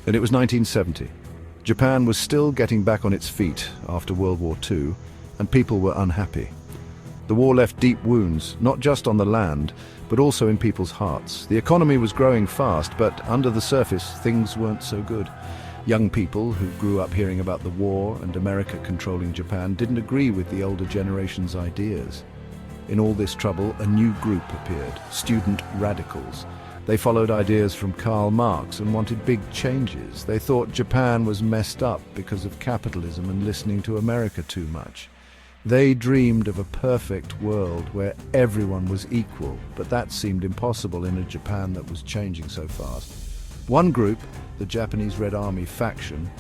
And it was 1970. Japan was still getting back on its feet after World War II, and people were unhappy. The war left deep wounds, not just on the land, but also in people's hearts. The economy was growing fast, but under the surface, things weren't so good. Young people who grew up hearing about the war and America controlling Japan didn't agree with the older generation's ideas. In all this trouble, a new group appeared, student radicals. They followed ideas from Karl Marx and wanted big changes. They thought Japan was messed up because of capitalism and listening to America too much. They dreamed of a perfect world where everyone was equal, but that seemed impossible in a Japan that was changing so fast. One group, the Japanese Red Army faction,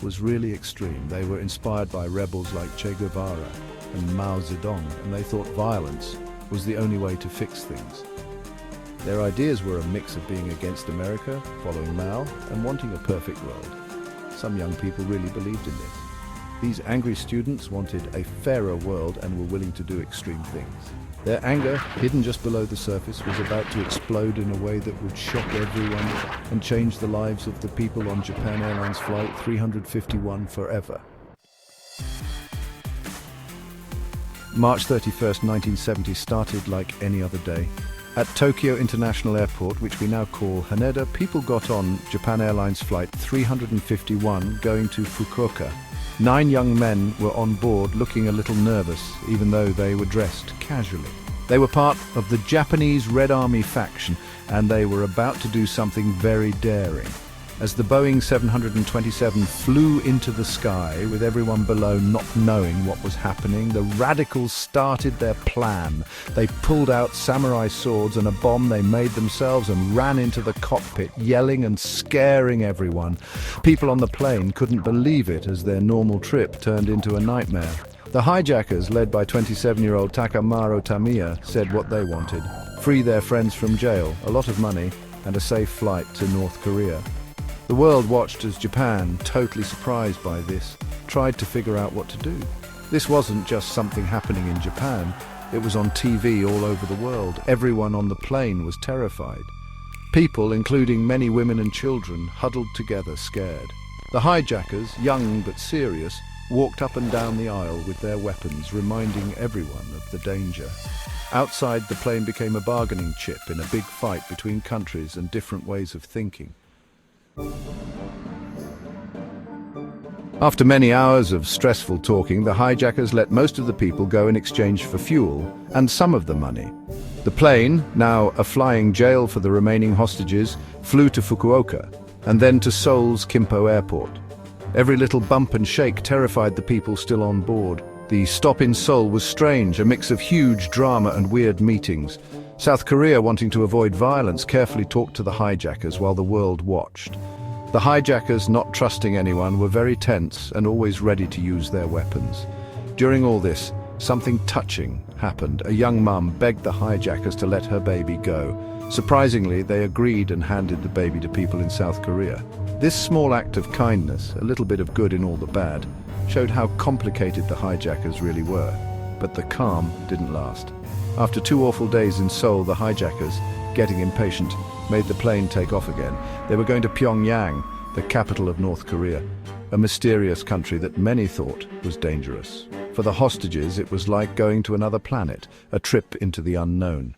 was really extreme. They were inspired by rebels like Che Guevara and Mao Zedong, and they thought violence was the only way to fix things. Their ideas were a mix of being against America, following Mao, and wanting a perfect world. Some young people really believed in this. These angry students wanted a fairer world and were willing to do extreme things. Their anger, hidden just below the surface, was about to explode in a way that would shock everyone and change the lives of the people on Japan Airlines Flight 351 forever. March 31st, 1970 started like any other day. At Tokyo International Airport, which we now call Haneda, people got on Japan Airlines Flight 351 going to Fukuoka. 9 young men were on board looking a little nervous, even though they were dressed casually. They were part of the Japanese Red Army faction, and they were about to do something very daring. As the Boeing 727 flew into the sky, with everyone below not knowing what was happening, the radicals started their plan. They pulled out samurai swords and a bomb they made themselves and ran into the cockpit, yelling and scaring everyone. People on the plane couldn't believe it as their normal trip turned into a nightmare. The hijackers, led by 27-year-old Takamaru Tamiya, said what they wanted: free their friends from jail, a lot of money, and a safe flight to North Korea. The world watched as Japan, totally surprised by this, tried to figure out what to do. This wasn't just something happening in Japan, it was on TV all over the world. Everyone on the plane was terrified. People, including many women and children, huddled together, scared. The hijackers, young but serious, walked up and down the aisle with their weapons, reminding everyone of the danger. Outside, the plane became a bargaining chip in a big fight between countries and different ways of thinking. After many hours of stressful talking, the hijackers let most of the people go in exchange for fuel and some of the money. The plane, now a flying jail for the remaining hostages, flew to Fukuoka and then to Seoul's Kimpo Airport. Every little bump and shake terrified the people still on board. The stop in Seoul was strange, a mix of huge drama and weird meetings. South Korea, wanting to avoid violence, carefully talked to the hijackers while the world watched. The hijackers, not trusting anyone, were very tense and always ready to use their weapons. During all this, something touching happened. A young mum begged the hijackers to let her baby go. Surprisingly, they agreed and handed the baby to people in South Korea. This small act of kindness, a little bit of good in all the bad, showed how complicated the hijackers really were. But the calm didn't last. After 2 awful days in Seoul, the hijackers, getting impatient, made the plane take off again. They were going to Pyongyang, the capital of North Korea, a mysterious country that many thought was dangerous. For the hostages, it was like going to another planet, a trip into the unknown.